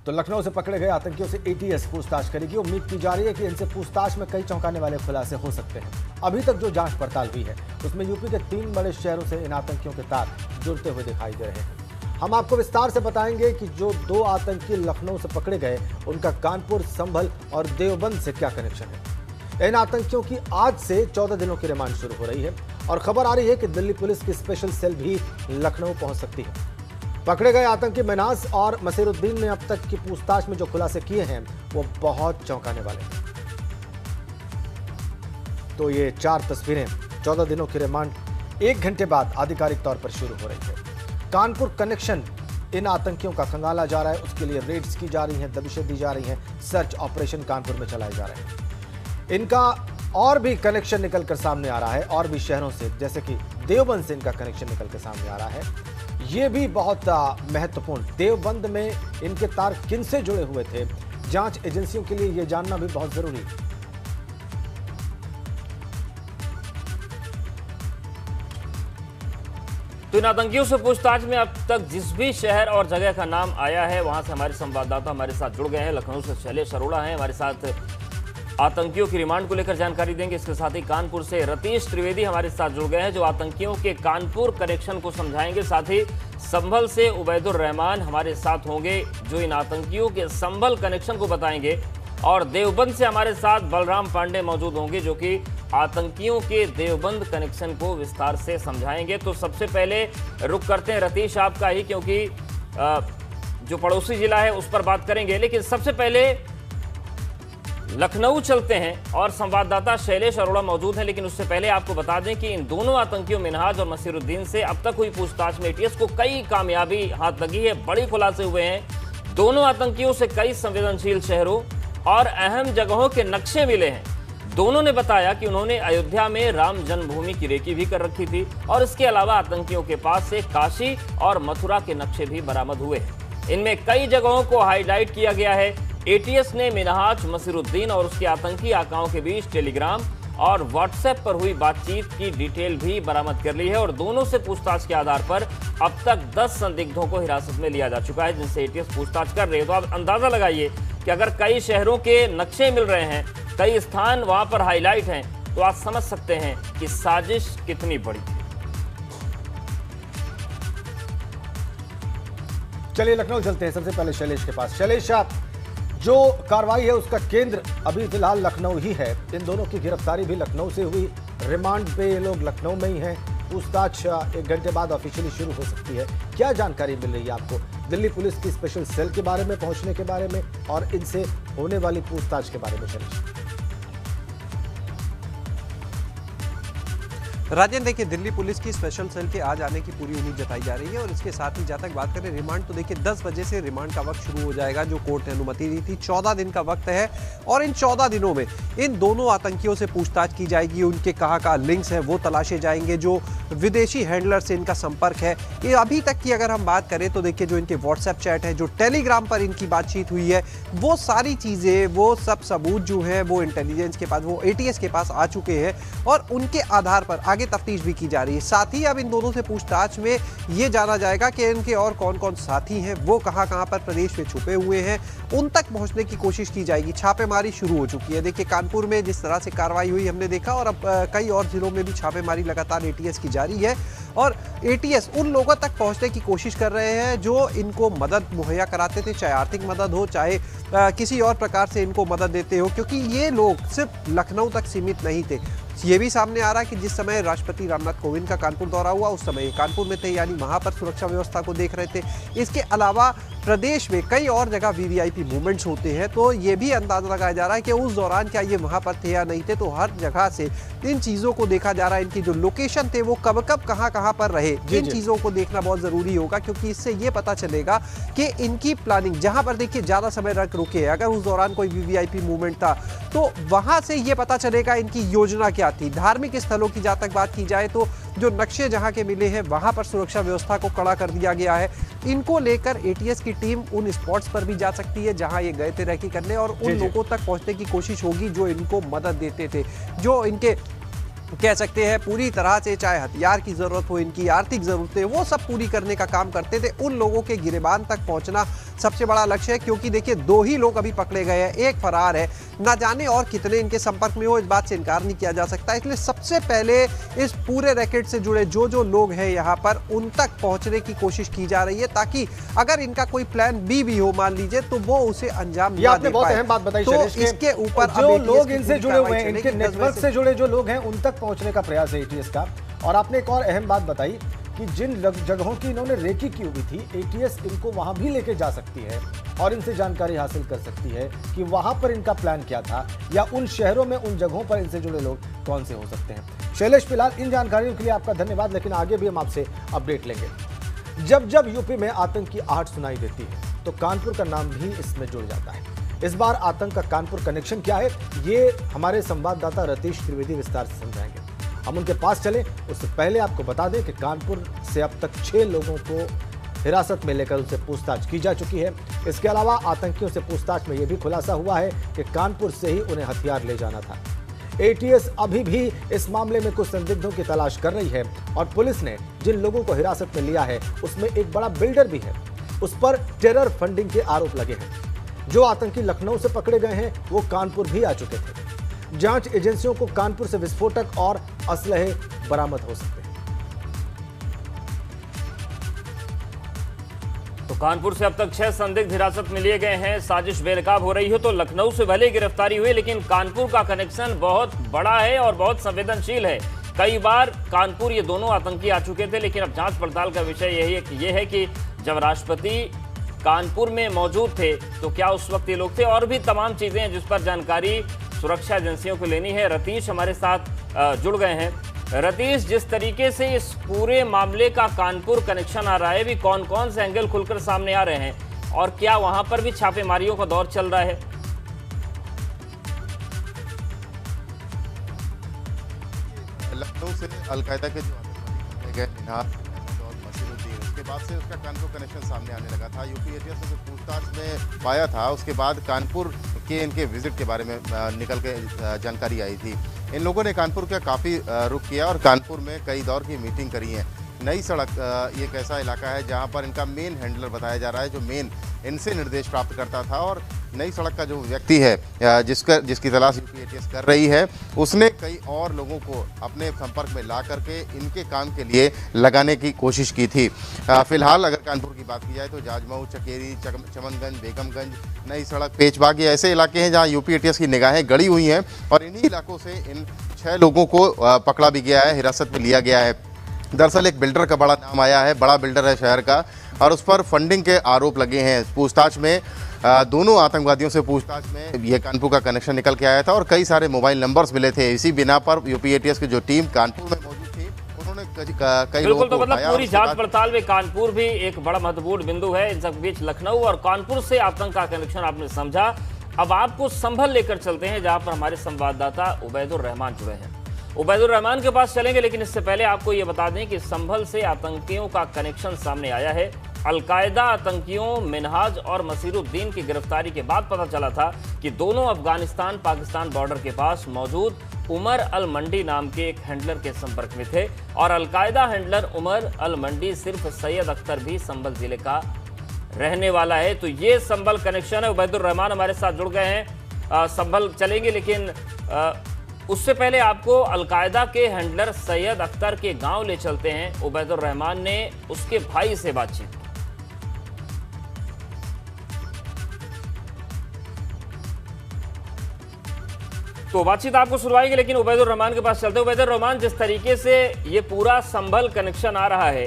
तो लखनऊ से पकड़े गए आतंकियों से एटीएस पूछताछ करेगी। उम्मीद की जा रही है कि इनसे पूछताछ में कई चौंकाने वाले खुलासे हो सकते हैं। अभी तक जो जांच पड़ताल हुई है उसमें यूपी के 3 बड़े शहरों से इन आतंकियों के तार जुड़ते हुए दिखाई दे रहे हैं। हम आपको विस्तार से बताएंगे कि जो 2 आतंकी लखनऊ से पकड़े गए उनका कानपुर, संभल और देवबंद से क्या कनेक्शन है। इन आतंकियों की आज से 14 दिनों की रिमांड शुरू हो रही है और खबर आ रही है कि दिल्ली पुलिस की स्पेशल सेल भी लखनऊ पहुंच सकती है। पकड़े गए आतंकी मिन्हाज और मसीरुद्दीन ने अब तक की पूछताछ में जो खुलासे किए हैं वो बहुत चौंकाने वाले हैं। तो ये 4 तस्वीरें 14 दिनों की रिमांड 1 घंटे बाद आधिकारिक तौर पर शुरू हो रही है। कानपुर कनेक्शन इन आतंकियों का खंगाला जा रहा है, उसके लिए रेड्स की जा रही हैं, दबिशें दी जा रही हैं, सर्च ऑपरेशन कानपुर में चलाए जा रहे हैं। इनका और भी कनेक्शन निकलकर सामने आ रहा है, और भी शहरों से, जैसे कि देवबंद से इनका कनेक्शन निकलकर सामने आ रहा है। ये भी बहुत महत्वपूर्ण, देवबंद में इनके तार किनसे जुड़े हुए थे, जांच एजेंसियों के लिए यह जानना भी बहुत जरूरी है। तो इन आतंकियों से पूछताछ में अब तक जिस भी शहर और जगह का नाम आया है वहां से हमारे संवाददाता हमारे साथ जुड़ गए हैं। लखनऊ से शैलेश अरोड़ा हैं हमारे साथ, आतंकियों की रिमांड को लेकर जानकारी देंगे। इसके साथ ही कानपुर से रतीश त्रिवेदी हमारे साथ जुड़ गए हैं जो आतंकियों के कानपुर कनेक्शन को समझाएंगे। साथ ही संभल से उबैदुर रहमान हमारे साथ होंगे जो इन आतंकियों के संभल कनेक्शन को बताएंगे, और देवबंद से हमारे साथ बलराम पांडे मौजूद होंगे जो कि आतंकियों के देवबंद कनेक्शन को विस्तार से समझाएंगे। तो सबसे पहले रुक करते हैं रतीश आपका ही, क्योंकि जो पड़ोसी जिला है उस पर बात करेंगे, लेकिन सबसे पहले लखनऊ चलते हैं और संवाददाता शैलेश अरोड़ा मौजूद हैं। लेकिन उससे पहले आपको बता दें कि इन दोनों आतंकियों मिन्हाज और मसीरुद्दीन से अब तक हुई पूछताछ में एटीएस को कई कामयाबी हाथ लगी है, बड़ी खुलासे हुए हैं। दोनों आतंकियों से कई संवेदनशील शहरों और अहम जगहों के नक्शे मिले हैं। दोनों ने बताया कि उन्होंने अयोध्या में राम जन्मभूमि की रेकी भी कर रखी थी, और इसके अलावा आतंकियों के पास से काशी और मथुरा के नक्शे भी बरामद हुए हैं। इनमें कई जगहों को हाईलाइट किया गया है। एटीएस ने मिन्हाज, मसीरुद्दीन और उसके आतंकी आकाओं के बीच टेलीग्राम और व्हाट्सएप पर हुई बातचीत की डिटेल भी बरामद कर ली है, और दोनों से पूछताछ के आधार पर अब तक 10 संदिग्धों को हिरासत में लिया जा चुका है जिनसे एटीएस पूछताछ कर रही है। तो आप अंदाजा लगाइए कि अगर कई शहरों के नक्शे मिल रहे हैं, कई स्थान वहां पर हाईलाइट हैं, तो आप समझ सकते हैं कि साजिश कितनी बड़ी थी। चलिए लखनऊ चलते हैं, सबसे पहले शैलेश के पास। शैलेश, जो कार्रवाई है उसका केंद्र अभी फिलहाल लखनऊ ही है। इन दोनों की गिरफ्तारी भी लखनऊ से हुई, रिमांड पे ये लोग लखनऊ में ही हैं। पूछताछ 1 घंटे बाद ऑफिशियली शुरू हो सकती है। क्या जानकारी मिल रही है आपको दिल्ली पुलिस की स्पेशल सेल के बारे में, पहुंचने के बारे में और इनसे होने वाली पूछताछ के बारे में? शैलेश, राजेंद्र, देखिए दिल्ली पुलिस की स्पेशल सेल के आज आने की पूरी उम्मीद जताई जा रही है, और इसके साथ ही जहाँ तक बात करें रिमांड, तो देखिए 10 बजे से रिमांड का वक्त शुरू हो जाएगा जो कोर्ट ने अनुमति दी थी। 14 दिन का वक्त है, और इन 14 दिनों में इन दोनों आतंकियों से पूछताछ की जाएगी। उनके कहाँ लिंक्स हैं वो तलाशे जाएंगे, जो विदेशी हैंडलर से इनका संपर्क है। ये अभी तक की अगर हम बात करें तो देखिए जो इनके व्हाट्सएप चैट है, जो टेलीग्राम पर इनकी बातचीत हुई है, वो सारी चीज़ें, वो सब सबूत जो है वो इंटेलिजेंस के पास, वो एटीएस के पास आ चुके हैं, और उनके आधार पर आगे तफ्तीश भी की जा रही है। साथ ही अब इन दोनों से पूछताछ में ये जाना जाएगा कि इनके और कौन कौन साथी हैं, वो कहां पर प्रदेश में छुपे हुए हैं, उन तक पहुंचने की कोशिश की जाएगी। छापेमारी शुरू हो चुकी है। देखिए कानपुर में जिस तरह से कार्रवाई हुई हमने देखा, और अब कई और जिलों में भी छापेमारी लगातार एटीएस की जारी है, और एटीएस उन लोगों तक पहुंचने की कोशिश कर रहे हैं जो इनको मदद मुहैया कराते थे, चाहे आर्थिक मदद हो, चाहे किसी और प्रकार से इनको मदद देते हो, क्योंकि ये लोग सिर्फ लखनऊ तक सीमित नहीं थे। ये भी सामने आ रहा है कि जिस समय राष्ट्रपति रामनाथ कोविंद का कानपुर दौरा हुआ उस समय कानपुर में थे, यानी वहां पर सुरक्षा व्यवस्था को देख रहे थे। इसके अलावा प्रदेश में कई और जगह वीवीआईपी मूवमेंट्स होते हैं, तो ये भी अंदाजा लगाया जा रहा है कि उस दौरान क्या ये वहां पर थे या नहीं थे। तो हर जगह से इन चीज़ों को देखा जा रहा है, इनकी जो लोकेशन थे वो कब कहाँ पर रहे, इन चीज़ों को देखना बहुत ज़रूरी होगा, क्योंकि इससे ये पता चलेगा कि इनकी प्लानिंग, जहाँ पर देखिए ज़्यादा समय रुके, अगर उस दौरान कोई वीवीआईपी मूवमेंट था तो वहाँ से ये पता चलेगा इनकी योजना क्या थी। धार्मिक स्थलों की जहाँ तक बात की जाए तो जो नक्शे जहाँ के मिले हैं वहाँ पर सुरक्षा व्यवस्था को कड़ा कर दिया गया है। इनको लेकर एटीएस की टीम उन स्पॉट्स पर भी जा सकती है जहाँ ये गए थे रेकी करने, और उन लोगों तक पहुँचने की कोशिश होगी जो इनको मदद देते थे, जो इनके कह सकते हैं पूरी तरह से, चाहे हथियार की जरूरत हो, इनकी आर्थिक जरूरतें, वो सब पूरी करने का काम करते थे। उन लोगों के गिरेबान तक पहुंचना सबसे बड़ा लक्ष्य है, क्योंकि देखिए 2 ही लोग अभी पकड़े गए हैं, एक फरार है। ना जाने और कितने इनके संपर्क में हो, इस बात से इनकार नहीं किया जा सकता। इसलिए सबसे पहले इस पूरे रैकेट से जुड़े जो लोग हैं यहाँ पर, उन तक पहुंचने की कोशिश की जा रही है, ताकि अगर इनका कोई प्लान बी भी हो मान लीजिए, तो वो उसे अंजाम ना दे पाए। बात बताई तो शैलेश, इसके ऊपर जो लोग इनसे जुड़े हुए हैं, इनके नेटवर्क से जुड़े जो लोग हैं, उन तक पहुंचने का प्रयास है एटीएस का। और आपने एक और अहम बात बताई कि जिन जगहों की इन्होंने रेकी की हुई थी, एटीएस इनको वहां भी लेके जा सकती है और इनसे जानकारी हासिल कर सकती है कि वहां पर इनका प्लान क्या था, या उन शहरों में, उन जगहों पर इनसे जुड़े लोग कौन से हो सकते हैं। शैलेश, फिलहाल इन जानकारियों के लिए आपका धन्यवाद, लेकिन आगे भी हम आपसे अपडेट लेंगे। जब जब यूपी में आतंक की आहट सुनाई देती है, तो कानपुर का नाम भी इसमें जुड़ जाता है। इस बार आतंक का कानपुर कनेक्शन क्या है, ये हमारे संवाददाता रतीश त्रिवेदी विस्तार से समझाएंगे। हम उनके पास चले उससे पहले आपको बता दें कि कानपुर से अब तक 6 लोगों को हिरासत में लेकर उनसे पूछताछ की जा चुकी है। इसके अलावा आतंकियों से पूछताछ में यह भी खुलासा हुआ है कि कानपुर से ही उन्हें हथियार ले जाना था। एटीएस अभी भी इस मामले में कुछ संदिग्धों की तलाश कर रही है और पुलिस ने जिन लोगों को हिरासत में लिया है, उसमें एक बड़ा बिल्डर भी है। उस पर टेरर फंडिंग के आरोप लगे हैं। जो आतंकी लखनऊ से पकड़े गए हैं, वो कानपुर भी आ चुके थे। जांच एजेंसियों को कानपुर से विस्फोटक और असलहे बरामद हो सकते हैं। तो कानपुर से अब तक 6 संदिग्ध हिरासत में लिए गए हैं। साजिश बेनकाब हो रही हो तो लखनऊ से भले गिरफ्तारी हुई, लेकिन कानपुर का कनेक्शन बहुत बड़ा है और बहुत संवेदनशील है। कई बार कानपुर ये दोनों आतंकी आ चुके थे, लेकिन अब जांच पड़ताल का विषय यही है कि जब राष्ट्रपति कानपुर में मौजूद थे तो क्या उस वक्त ये लोग थे, और भी तमाम चीजें हैं जिस पर जानकारी सुरक्षा एजेंसियों को लेनी है। रतीश हमारे साथ जुड़ गए हैं। रतीश, जिस तरीके से इस पूरे मामले का कानपुर कनेक्शन आ रहा है, भी कौन कौन से एंगल खुलकर सामने आ रहे हैं और क्या वहां पर भी छापेमारियों का दौर चल रहा है? लखनऊ से अलकायदा के जो आतंकवादी उसके बाद से उसका कानपुर कनेक्शन सामने आने लगा था। यूपी एटीएस ने जो पूछताछ में पाया था, उसके बाद कानपुर के इनके विजिट के बारे में निकल के जानकारी आई थी। इन लोगों ने कानपुर का काफ़ी रुख किया और कानपुर में कई दौर की मीटिंग करी है। नई सड़क ये एक ऐसा इलाका है जहां पर इनका मेन हैंडलर बताया जा रहा है, जो मेन इनसे निर्देश प्राप्त करता था। और नई सड़क का जो व्यक्ति है जिसकी तलाश यूपी एटीएस कर रही है, उसने कई और लोगों को अपने संपर्क में ला करके इनके काम के लिए लगाने की कोशिश की थी। फिलहाल अगर कानपुर की बात की जाए तो जाजमऊ, चकेरी, चमनगंज, बेगमगंज, नई सड़क, पेचबाग, ये ऐसे इलाके हैं जहाँ यूपी एटीएस की निगाहें गड़ी हुई हैं और इन्हीं इलाकों से इन 6 लोगों को पकड़ा भी गया है, हिरासत में लिया गया है। दरअसल एक बिल्डर का बड़ा नाम आया है, बड़ा बिल्डर है शहर का, और उस पर फंडिंग के आरोप लगे हैं। पूछताछ में दोनों आतंकवादियों से पूछताछ में यह कानपुर का कनेक्शन निकल के आया था और कई सारे मोबाइल नंबर्स मिले थे। इसी बिना पर यूपी एटीएस की जो टीम कानपुर में मौजूद थी, उन्होंने कई लोगों को मतलब पूरी जांच पड़ताल में कानपुर भी एक बड़ा महत्वपूर्ण बिंदु है। इन सब बीच लखनऊ और कानपुर से आतंक का कनेक्शन आपने समझा। अब आपको संभल लेकर चलते हैं, जहां पर हमारे संवाददाता उबैदुर रहमान जुड़े हैं। उबैदुर रहमान के पास चलेंगे, लेकिन इससे पहले आपको यह बता दें कि संभल से आतंकियों का कनेक्शन सामने आया है। अलकायदा आतंकियों मिनहाज और मसीरुद्दीन की गिरफ्तारी के बाद पता चला था कि दोनों अफगानिस्तान पाकिस्तान बॉर्डर के पास मौजूद उमर अल मंडी नाम के एक हैंडलर के संपर्क में थे, और अलकायदा हैंडलर उमर अल मंडी सिर्फ सैयद अख्तर भी संभल जिले का रहने वाला है। तो ये संभल कनेक्शन है। उबैदुर रहमान हमारे साथ जुड़ गए हैं। संभल चलेंगे, लेकिन उससे पहले आपको अलकायदा के हैंडलर सैयद अख्तर के गांव ले चलते हैं। उबैदुर रहमान ने उसके भाई से बातचीत की। तो बातचीत आपको सुनवाएंगे, लेकिन उबैदुर रहमान के पास चलते हैं। उबैदुर रहमान, जिस तरीके से ये पूरा संभल कनेक्शन आ रहा है,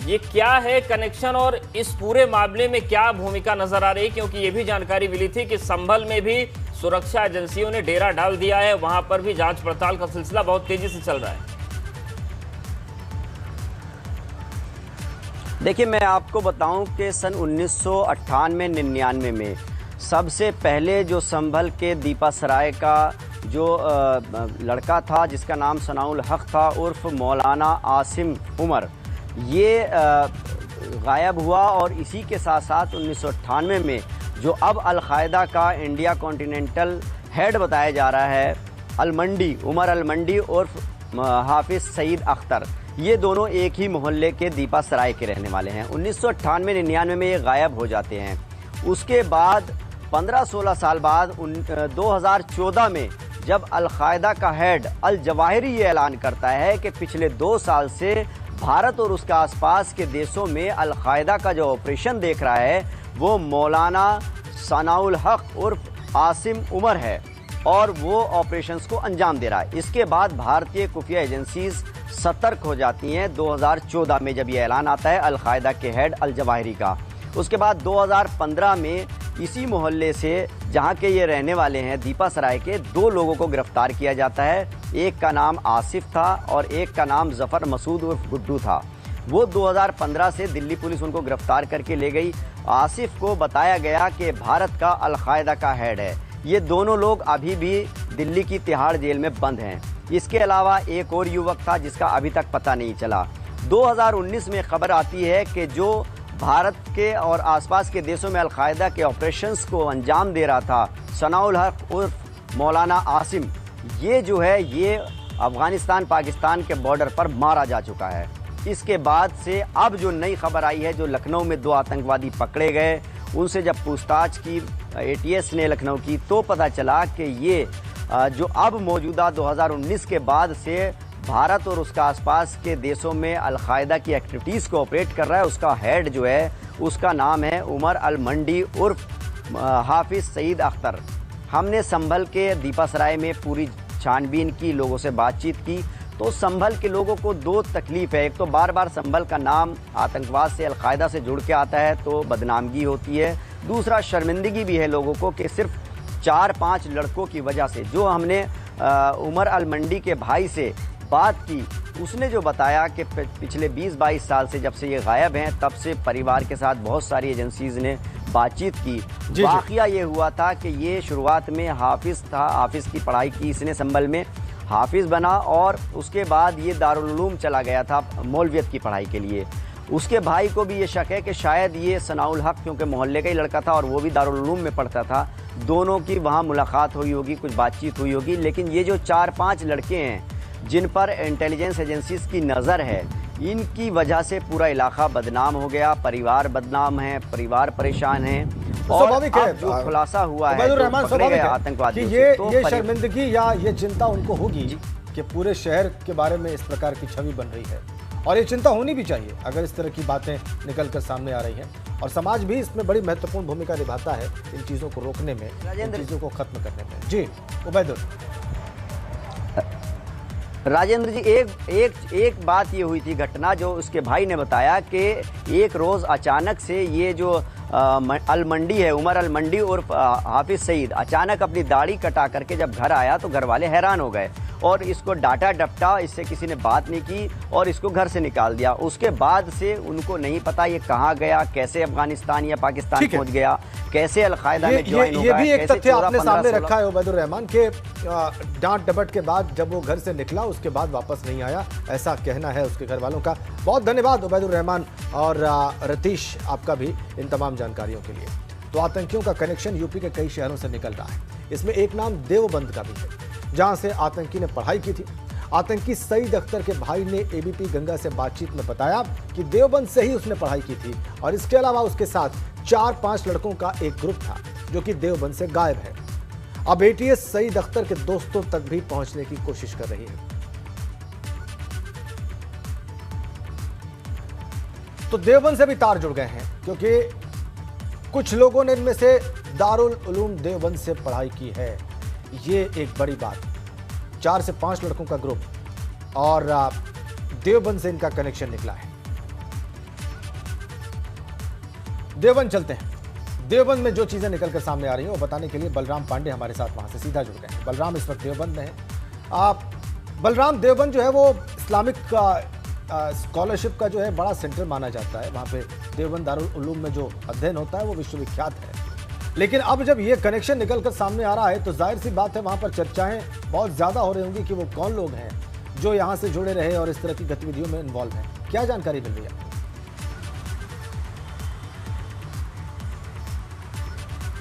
ये क्या है कनेक्शन और इस पूरे मामले में क्या भूमिका नजर आ रही है? क्योंकि ये भी जानकारी मिली थी कि संभल में भी सुरक्षा एजेंसियों ने डेरा डाल दिया है, वहां पर भी जांच पड़ताल का सिलसिला बहुत तेजी से चल रहा है। देखिए, मैं आपको बताऊं कि सन 1998-99 में सबसे पहले जो संभल के दीपा सराय का जो लड़का था, जिसका नाम सनाउल हक था उर्फ मौलाना आसिम उमर, ये गायब हुआ। और इसी के साथ साथ 1998 में जो अब अलकायदा का इंडिया कॉन्टिनेंटल हेड बताया जा रहा है, अलमंडी, उमर अलमंडी उर्फ हाफिज सईद अख्तर, ये दोनों एक ही मोहल्ले के दीपा सराय के रहने वाले हैं। 1998-99 में ये गायब हो जाते हैं। उसके बाद 15-16 साल बाद 2014 में जब अल-कायदा का हेड अल जवाहिरी ये ऐलान करता है कि पिछले 2 साल से भारत और उसके आसपास के देशों में अल-कायदा का जो ऑपरेशन देख रहा है वो मौलाना सनाउल हक उर्फ आसिम उमर है और वो ऑपरेशंस को अंजाम दे रहा है। इसके बाद भारतीय खुफिया एजेंसीज सतर्क हो जाती हैं 2014 में जब ये ऐलान आता है अल-कायदा के हेड अल जवाहिरी का। उसके बाद 2015 में इसी मोहल्ले से जहाँ के ये रहने वाले हैं दीपा सराय के 2 लोगों को गिरफ्तार किया जाता है। एक का नाम आसिफ था और एक का नाम जफ़र मसूद उर्फ गुड्डू था। वो 2015 से दिल्ली पुलिस उनको गिरफ्तार करके ले गई। आसिफ को बताया गया कि भारत का अल-कायदा का हेड है। ये दोनों लोग अभी भी दिल्ली की तिहाड़ जेल में बंद हैं। इसके अलावा एक और युवक था जिसका अभी तक पता नहीं चला। 2019 में खबर आती है कि जो भारत के और आसपास के देशों में अल-कायदा के ऑपरेशंस को अंजाम दे रहा था सनाउल हक उर्फ मौलाना आसिम, ये जो है ये अफ़गानिस्तान पाकिस्तान के बॉर्डर पर मारा जा चुका है। इसके बाद से अब जो नई खबर आई है, जो लखनऊ में 2 आतंकवादी पकड़े गए, उनसे जब पूछताछ की ATS ने लखनऊ की तो पता चला कि ये जो अब मौजूदा 2019 के बाद से भारत और उसका आसपास के देशों में अल-कायदा की एक्टिविटीज़ को ऑपरेट कर रहा है, उसका हेड जो है उसका नाम है उमर अल मंडी उर्फ हाफिज़ सईद अख्तर। हमने संभल के दीपा सराय में पूरी छानबीन की, लोगों से बातचीत की, तो संभल के लोगों को 2 तकलीफ़ है। एक तो बार बार संभल का नाम आतंकवाद से अल-कायदा से जुड़ के आता है तो बदनामगी होती है। दूसरा शर्मिंदगी भी है लोगों को कि सिर्फ 4-5 लड़कों की वजह से। जो हमने उमर अल मंडी के भाई से बात की, उसने जो बताया कि पिछले 20-22 साल से जब से ये गायब हैं तब से परिवार के साथ बहुत सारी एजेंसीज़ ने बातचीत की। वाक़या ये हुआ था कि ये शुरुआत में हाफिज़ था, हाफिज़ की पढ़ाई की इसने संभल में, हाफिज़ बना और उसके बाद ये दारुल उलूम चला गया था मौलवियत की पढ़ाई के लिए। उसके भाई को भी ये शक है कि शायद ये सनाउल हक क्योंकि मोहल्ले का ही लड़का था और वो भी दारुल उलूम में पढ़ता था, दोनों की वहाँ मुलाकात हुई होगी, कुछ बातचीत हुई होगी। लेकिन ये जो 4-5 लड़के हैं जिन पर इंटेलिजेंस एजेंसीज की नज़र है, इनकी वजह से पूरा इलाका बदनाम हो गया, परिवार बदनाम है, परिवार परेशान है। और अब जो खुलासा हुआ है आतंकवादी, ये शर्मिंदगी या ये चिंता उनको होगी कि पूरे शहर के बारे में इस प्रकार की छवि बन रही है, और ये चिंता होनी भी चाहिए अगर इस तरह की बातें निकल कर सामने आ रही हैं। और समाज भी इसमें बड़ी महत्वपूर्ण भूमिका निभाता है इन चीज़ों को रोकने में, इन चीज़ों को खत्म करने में। जी उबैदुल। राजेंद्र जी, एक बात ये हुई थी घटना जो उसके भाई ने बताया कि एक रोज़ अचानक से ये जो अल मंडी है, उमर अल मंडी उर्फ हाफिज़ सईद, अचानक अपनी दाढ़ी कटा करके जब घर आया तो घर वाले हैरान हो गए और इसको डांटा डपटा, इससे किसी ने बात नहीं की और इसको घर से निकाल दिया। उसके बाद से उनको नहीं पता ये कहाँ गया, कैसे अफगानिस्तान या पाकिस्तान पहुँच गया, कैसे अल-कायदा में ज्वाइन हो गया। ये भी एक तथ्य आपने सामने रखा है उबैदुर रहमान के डांट डपट के बाद जब वो घर से निकला उसके बाद वापस नहीं आया, ऐसा कहना है उसके घर वालों का। बहुत धन्यवाद उबैदुर रहमान और रतीश आपका भी इन तमाम जानकारियों के लिए। तो आतंकियों का कनेक्शन यूपी के कई शहरों से निकल रहा है। इसमें एक नाम देवबंद का भी है जहां से आतंकी ने पढ़ाई की थी। आतंकी सईद अख्तर के भाई ने ABP गंगा से बातचीत में बताया कि देवबंद से ही उसने पढ़ाई की थी और इसके अलावा उसके साथ 4-5 लड़कों का एक ग्रुप था जो कि देवबंद से गायब है। अब ATS सईद अख्तर के दोस्तों तक भी पहुंचने की कोशिश कर रही है। तो देवबंद से भी तार जुड़ गए हैं क्योंकि कुछ लोगों ने इनमें से दारुल उलूम देवबंद से पढ़ाई की है। ये एक बड़ी बात, 4 से 5 लड़कों का ग्रुप और देवबंद से इनका कनेक्शन निकला है। देवबंद चलते हैं। देवबंद में जो चीजें निकलकर सामने आ रही हैं वो बताने के लिए बलराम पांडे हमारे साथ वहां से सीधा जुड़ गए हैं। बलराम इस वक्त देवबंद में है। बलराम, देवबंद जो है वो इस्लामिक स्कॉलरशिप का जो है बड़ा सेंटर माना जाता है। वहाँ पे देवबंद दारुल उलूम में जो अध्ययन होता है वो विश्वविख्यात है। लेकिन अब जब ये कनेक्शन निकलकर सामने आ रहा है तो जाहिर सी बात है वहाँ पर चर्चाएं बहुत ज़्यादा हो रही होंगी कि वो कौन लोग हैं जो यहाँ से जुड़े रहे और इस तरह की गतिविधियों में इन्वॉल्व हैं। क्या जानकारी मिल रही है?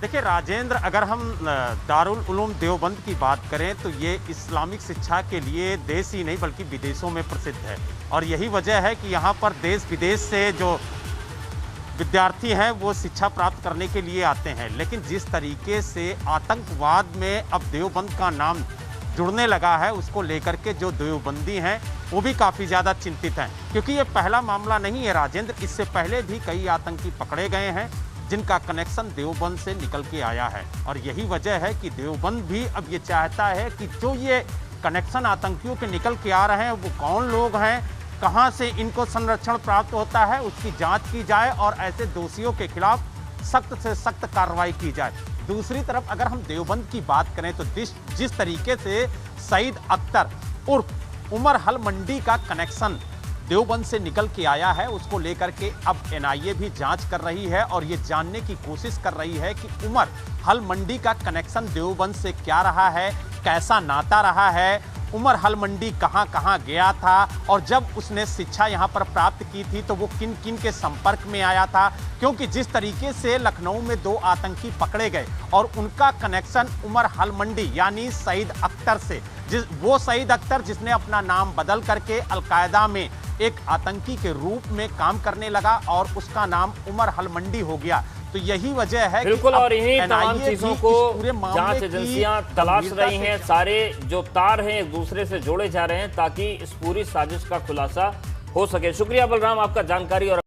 देखिए राजेंद्र, अगर हम दारुल उलूम देवबंद की बात करें तो ये इस्लामिक शिक्षा के लिए देश ही नहीं बल्कि विदेशों में प्रसिद्ध है और यही वजह है कि यहाँ पर देश विदेश से जो विद्यार्थी हैं वो शिक्षा प्राप्त करने के लिए आते हैं, लेकिन जिस तरीके से आतंकवाद में अब देवबंद का नाम जुड़ने लगा है, उसको लेकर के जो देवबंदी हैं वो भी काफ़ी ज़्यादा चिंतित हैं, क्योंकि ये पहला मामला नहीं है राजेंद्र। इससे पहले भी कई आतंकी पकड़े गए हैं जिनका कनेक्शन देवबंद से निकल के आया है, और यही वजह है कि देवबंद भी अब ये चाहता है कि जो ये कनेक्शन आतंकियों के निकल के आ रहे हैं वो कौन लोग हैं, कहां से इनको संरक्षण प्राप्त होता है, उसकी जांच की जाए और ऐसे दोषियों के खिलाफ सख्त से सख्त कार्रवाई की जाए। दूसरी तरफ अगर हम देवबंद की बात करें तो जिस तरीके से सईद अख्तर उर्फ उमर हल मंडी का कनेक्शन देवबंद से निकल के आया है, उसको लेकर के अब एनआईए भी जांच कर रही है और ये जानने की कोशिश कर रही है कि उमर हल मंडी का कनेक्शन देवबंद से क्या रहा है, कैसा नाता रहा है, उमर हल मंडी कहाँ कहाँ गया था, और जब उसने शिक्षा यहाँ पर प्राप्त की थी तो वो किन किन के संपर्क में आया था, क्योंकि जिस तरीके से लखनऊ में 2 आतंकी पकड़े गए और उनका कनेक्शन उमर हल मंडी यानी सईद अख्तर से, वो सईद अख्तर जिसने अपना नाम बदल करके अलकायदा में एक आतंकी के रूप में काम करने लगा और उसका नाम उमर हल मंडी हो गया। तो यही वजह है बिल्कुल, और इन्हीं तमाम चीजों को जांच की एजेंसियां तलाश रही हैं। सारे जो तार हैं एक दूसरे से जोड़े जा रहे हैं ताकि इस पूरी साजिश का खुलासा हो सके। शुक्रिया बलराम, आपका जानकारी और